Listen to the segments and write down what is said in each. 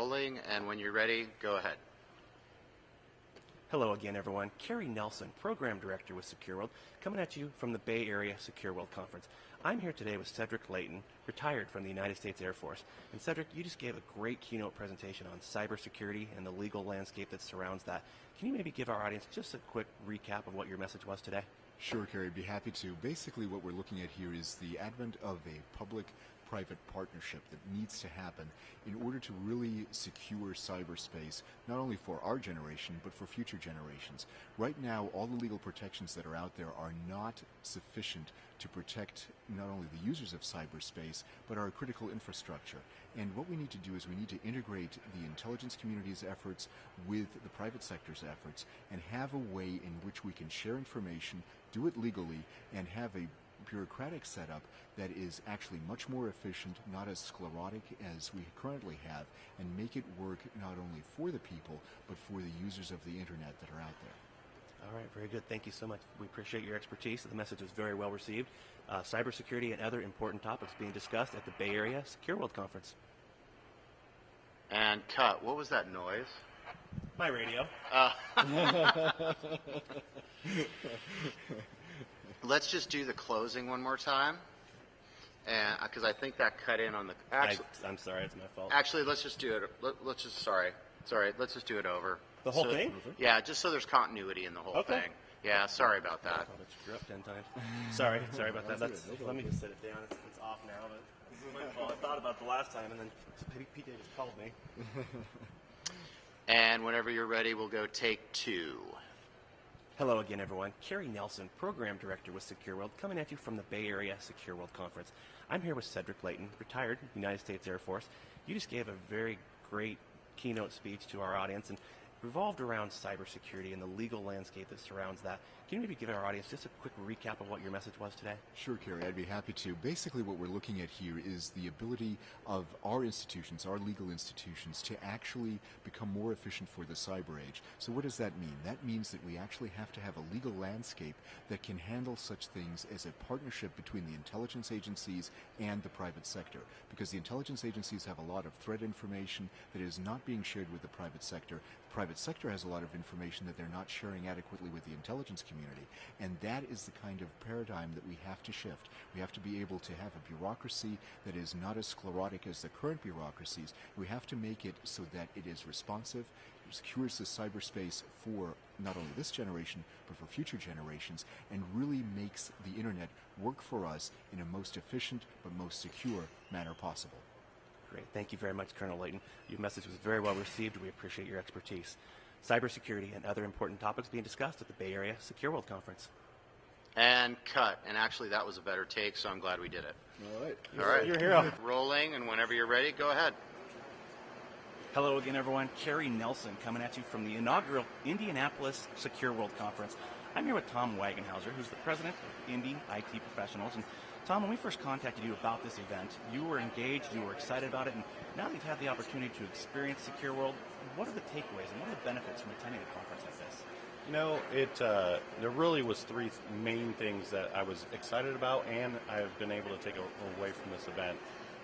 rolling, and when you're ready, go ahead. Hello again, everyone. Carrie Nelson, Program Director with Secureworld, coming at you from the Bay Area Secureworld Conference. I'm here today with Cedric Clayton, retired from the United States Air Force. And Cedric, you just gave a great keynote presentation on cybersecurity and the legal landscape that surrounds that. Can you maybe give our audience just a quick recap of what your message was today? Sure, Carrie, I'd be happy to. Basically, what we're looking at here is the advent of a public-private partnership that needs to happen in order to really secure cyberspace, not only for our generation, but for future generations. Right now, all the legal protections that are out there are not sufficient to protect not only the users of cyberspace, but our critical infrastructure. And what we need to do is we need to integrate the intelligence community's efforts with the private sector's efforts and have a way in which we can share information, do it legally, and have a bureaucratic setup that is actually much more efficient, not as sclerotic as we currently have, and make it work not only for the people, but for the users of the internet that are out there. All right, very good. Thank you so much. We appreciate your expertise. The message was very well received. Cybersecurity and other important topics being discussed at the Bay Area Secureworld Conference. And cut. What was that noise? My radio. Let's just do the closing one more time, and because I think that cut in on the. I'm sorry, it's my fault. Actually, let's just do it. Let's just let's just do it over. The whole thing? Yeah, just so there's continuity in the whole thing. Yeah, sorry about that. I screw up 10 times. Sorry about that. Let me just set it down. It's off now, but this is my fault. I thought about the last time, and then PJ just called me. And whenever you're ready, we'll go take 2. Hello again, everyone. Carrie Nelson, Program Director with Secureworld, coming at you from the Bay Area Secureworld Conference. I'm here with Cedric Clayton, retired United States Air Force. You just gave a very great keynote speech to our audience, and revolved around cybersecurity and the legal landscape that surrounds that. Can you maybe give our audience just a quick recap of what your message was today? Sure, Carrie, I'd be happy to. Basically, what we're looking at here is the ability of our institutions, our legal institutions, to actually become more efficient for the cyber age. So what does that mean? That means that we actually have to have a legal landscape that can handle such things as a partnership between the intelligence agencies and the private sector, because the intelligence agencies have a lot of threat information that is not being shared with the private sector. The private sector has a lot of information that they're not sharing adequately with the intelligence community, and that is the kind of paradigm that we have to shift. We have to be able to have a bureaucracy that is not as sclerotic as the current bureaucracies. We have to make it so that it is responsive, it secures the cyberspace for not only this generation, but for future generations, and really makes the internet work for us in a most efficient but most secure manner possible. Great. Thank you very much, Colonel Layton. Your message was very well received. We appreciate your expertise. Cybersecurity and other important topics being discussed at the Bay Area Secureworld Conference. And cut. And actually, that was a better take, so I'm glad we did it. All right. You're a hero. Rolling, and whenever you're ready, go ahead. Hello again, everyone. Carrie Nelson coming at you from the inaugural Indianapolis Secureworld Conference. I'm here with Tom Wagenhauser, who's the president of Indy IT Professionals. And Tom, when we first contacted you about this event, you were engaged, you were excited about it, and now that you've had the opportunity to experience Secureworld, what are the takeaways and what are the benefits from attending a conference like this? You know, there really was 3 main things that I was excited about and I've been able to take away from this event.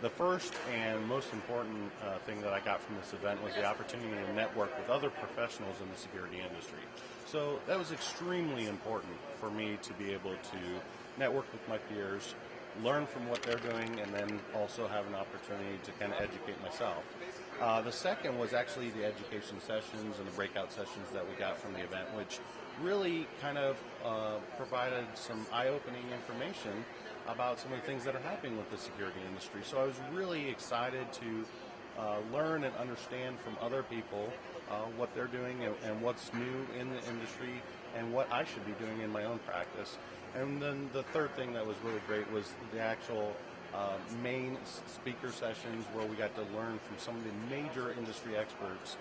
The first and most important thing that I got from this event was the opportunity to network with other professionals in the security industry. So that was extremely important for me to be able to network with my peers, learn from what they're doing, and then also have an opportunity to kind of educate myself. The second was actually the education sessions and the breakout sessions that we got from the event, which really kind of provided some eye-opening information about some of the things that are happening with the security industry. So I was really excited to learn and understand from other people what they're doing and what's new in the industry and what I should be doing in my own practice. And then the third thing that was really great was the actual main speaker sessions where we got to learn from some of the major industry experts.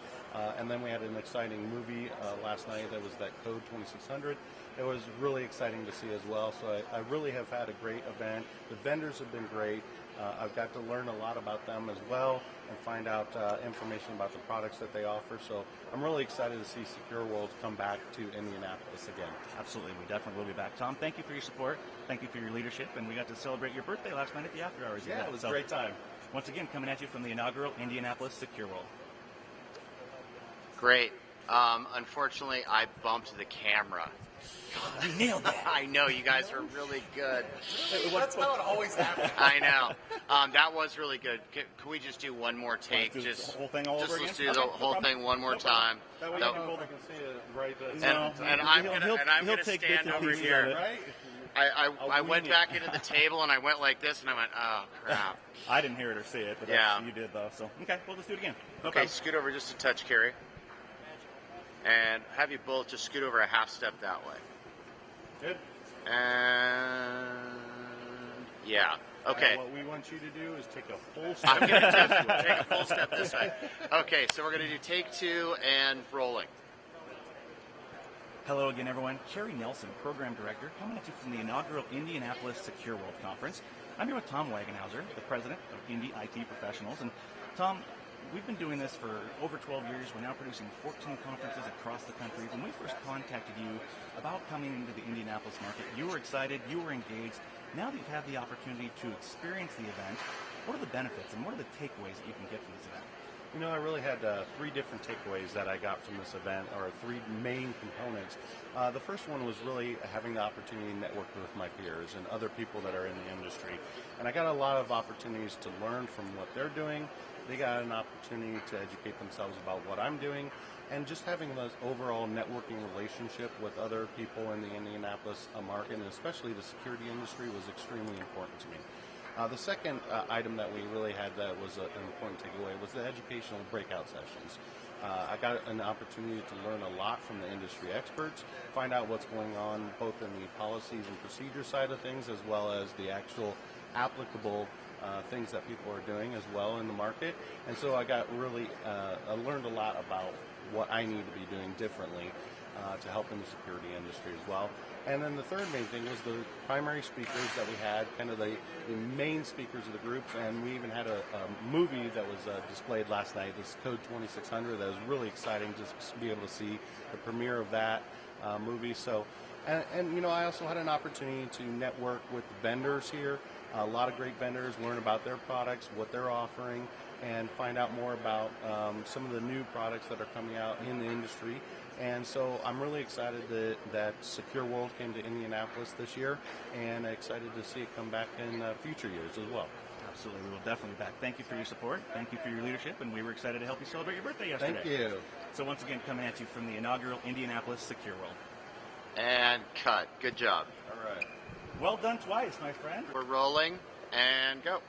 And then we had an exciting movie last night that was that Code 2600. It was really exciting to see as well. So I really have had a great event. The vendors have been great. I've got to learn a lot about them as well and find out information about the products that they offer. So I'm really excited to see Secureworld come back to Indianapolis again. Absolutely. We definitely will be back. Tom, thank you for your support. Thank you for your leadership. And we got to celebrate your birthday last night at the After Hours. Yeah, it was a great time. Once again, coming at you from the inaugural Indianapolis Secureworld. Great. Unfortunately, I bumped the camera. You nailed that. I know, you guys are really good. That's how it always happens. I know. That was really good. Can we just do one more take? Do Just the whole thing all over again? let's do the whole thing one more time. That way people can see it right there. And I'm gonna take stand bits and over pieces here. of it. Right? I went back into the table and I went like this and I went, oh crap. I didn't hear it or see it, but Yeah. you did though. So okay, we'll just do it again. No Okay, problem. scoot over just a touch, Carrie. And have you both just scoot over a half step that way. Good. And yeah. Okay. What we want you to do is take a full I'm step. going to take a full step this way. Okay, so we're going to do take 2 and rolling. Hello again, everyone. Carrie Nelson, Program Director, coming at you from the inaugural Indianapolis Secureworld Conference. I'm here with Tom Wagenhauser, the President of Indie IT Professionals. And Tom, we've been doing this for over 12 years. We're now producing 14 conferences across the country. When we first contacted you about coming into the Indianapolis market, you were excited, you were engaged. Now that you've had the opportunity to experience the event, what are the benefits and what are the takeaways that you can get from this event? You know, I really had 3 different takeaways that I got from this event, or 3 main components. The first one was really having the opportunity to network with my peers and other people that are in the industry. And I got a lot of opportunities to learn from what they're doing. They got an opportunity to educate themselves about what I'm doing. And just having this overall networking relationship with other people in the Indianapolis market, and especially the security industry, was extremely important to me. The second item that we really had that was an important takeaway was the educational breakout sessions. I got an opportunity to learn a lot from the industry experts, find out what's going on both in the policies and procedure side of things as well as the actual applicable things that people are doing as well in the market. And so I got really, I learned a lot about what I need to be doing differently to help in the security industry as well. And then the third main thing was the primary speakers that we had, kind of the main speakers of the groups, and we even had a movie that was displayed last night, this Code 2600, that was really exciting just to be able to see the premiere of that movie. So, and you know, I also had an opportunity to network with vendors here, a lot of great vendors, learn about their products, what they're offering, and find out more about some of the new products that are coming out in the industry. And so I'm really excited that Secureworld came to Indianapolis this year, and excited to see it come back in future years as well. Absolutely, we will definitely be back. Thank you for your support. Thank you for your leadership, and we were excited to help you celebrate your birthday yesterday. Thank you. So once again, coming at you from the inaugural Indianapolis Secureworld. And cut. Good job. All right. Well done twice, my friend. We're rolling and go.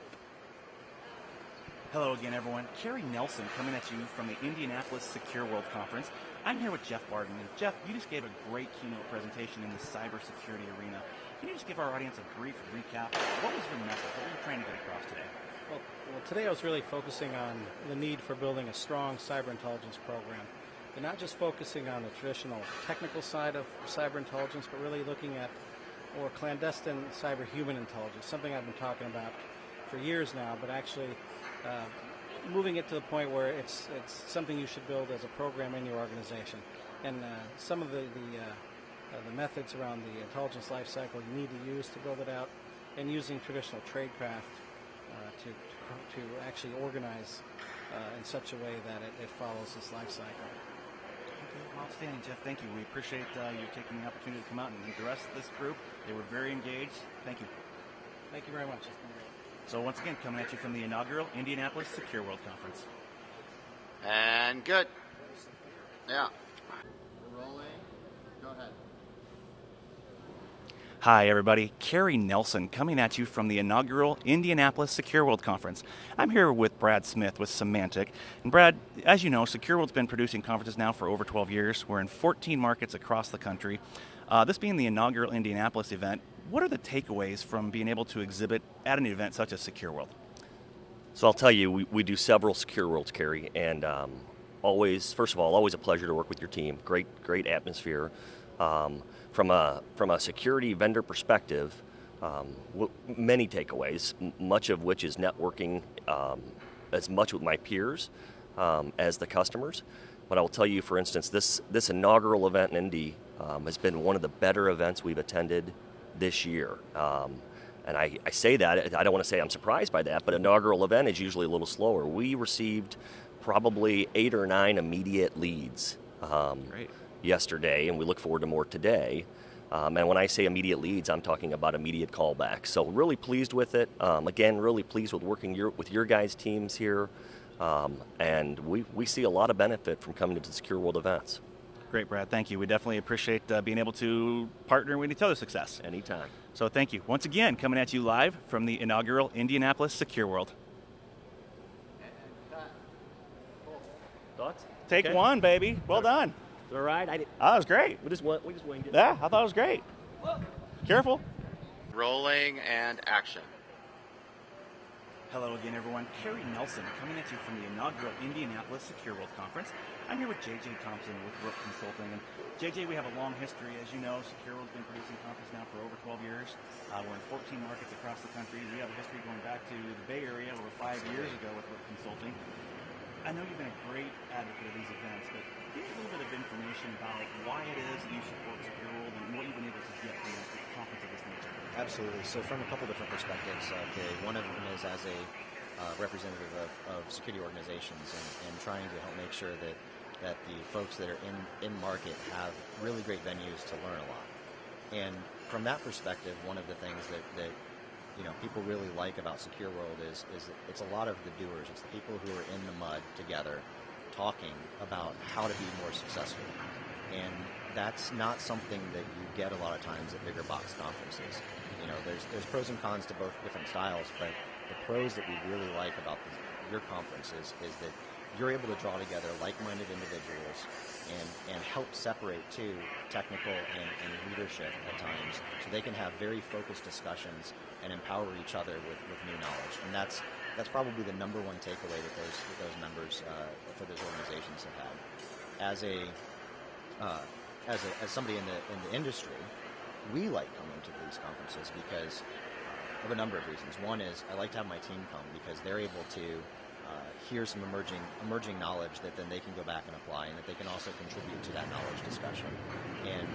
Hello again, everyone. Carrie Nelson coming at you from the Indianapolis Secureworld Conference. I'm here with Jeff Barden. And Jeff, you just gave a great keynote presentation in the cybersecurity arena. Can you just give our audience a brief recap? What was your message? What were you trying to get across today? Well, today I was really focusing on the need for building a strong cyber intelligence program. And not just focusing on the traditional technical side of cyber intelligence, but really looking at more clandestine cyber human intelligence, something I've been talking about for years now, but actually moving it to the point where it's something you should build as a program in your organization. And some of the methods around the intelligence lifecycle you need to use to build it out, and using traditional tradecraft to actually organize in such a way that it follows this life cycle. Okay, outstanding, Jeff. Thank you. We appreciate you taking the opportunity to come out and address this group. They were very engaged. Thank you. Thank you very much. It's been great. So once again, coming at you from the inaugural Indianapolis Secureworld Conference. And good. Yeah. We're rolling. Go ahead. Hi, everybody. Carrie Nelson coming at you from the inaugural Indianapolis Secureworld Conference. I'm here with Brad Smith with Symantec. And Brad, as you know, Secureworld's been producing conferences now for over 12 years. We're in 14 markets across the country. This being the inaugural Indianapolis event, what are the takeaways from being able to exhibit at an event such as Secureworld? So I'll tell you, we do several Secureworlds, Carrie, and first of all, always a pleasure to work with your team. Great atmosphere. From a security vendor perspective, many takeaways, much of which is networking as much with my peers as the customers. But I will tell you, for instance, this inaugural event in Indy has been one of the better events we've attended this year. And I say that, I don't want to say I'm surprised by that, but inaugural event is usually a little slower. We received probably 8 or 9 immediate leads Great. yesterday, and we look forward to more today. And when I say immediate leads, I'm talking about immediate callbacks. So really pleased with it. Again, really pleased with working with your guys' teams here. And we see a lot of benefit from coming to the Secure World events. Great, Brad. Thank you. We definitely appreciate being able to partner with each other's success. Anytime. So thank you. Once again, coming at you live from the inaugural Indianapolis Secure World. Thoughts? Take Okay. one, baby. Well done. All right. That was great. We just winged it. Yeah, I thought it was great. Careful. Rolling and action. Hello again, everyone. Carrie Nelson coming at you from the inaugural Indianapolis Secure World Conference. I'm here with JJ Compson with Rook Consulting. And JJ, we have a long history. As you know, Secure World's been producing conference now for over 12 years. We're in 14 markets across the country. We have a history going back to the Bay Area over 5 years ago with Rook Consulting. I know you've been a great advocate of these events, but give me a little bit of information about why it is that you support Secure World and what you've been able to get from a conference of this nature. Absolutely. So from a couple different perspectives, one of them is as a representative of security organizations and trying to help make sure that the folks that are in market have really great venues to learn a lot. And from that perspective, one of the things that people really like about Secure World is it's a lot of the doers. It's the people who are in the mud together talking about how to be more successful. And that's not something that you get a lot of times at bigger box conferences. There's pros and cons to both different styles, but the pros that we really like about your conferences is that you're able to draw together like-minded individuals and help separate too technical and leadership at times, so they can have very focused discussions and empower each other with new knowledge. And that's probably the number one takeaway that those members for those organizations have had. As somebody in the industry, we like coming to these conferences because of a number of reasons. One is I like to have my team come because they're able to hear some emerging knowledge that then they can go back and apply, and that they can also contribute to that knowledge discussion. And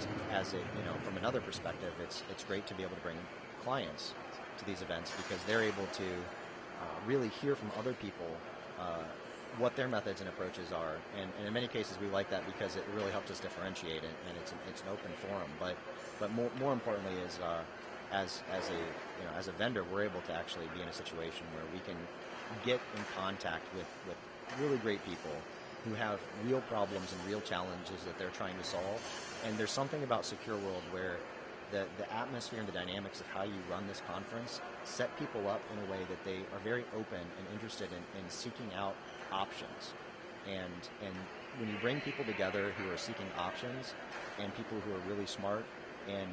from another perspective, it's great to be able to bring clients to these events because they're able to really hear from other people what their methods and approaches are, and in many cases we like that because it really helps us differentiate it, and it's an open forum. But more importantly is as a vendor, we're able to actually be in a situation where we can get in contact with really great people who have real problems and real challenges that they're trying to solve. And there's something about Secure World where the atmosphere and the dynamics of how you run this conference set people up in a way that they are very open and interested in seeking out options. And when you bring people together who are seeking options and people who are really smart and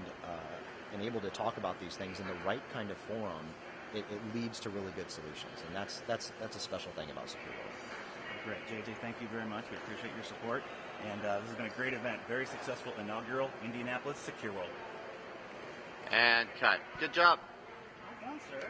able to talk about these things in the right kind of forum, it leads to really good solutions. And that's a special thing about Secure World. Great. JJ, thank you very much. We appreciate your support. And this has been a great event. Very successful inaugural Indianapolis Secure World. And cut. Good job. Well done, sir.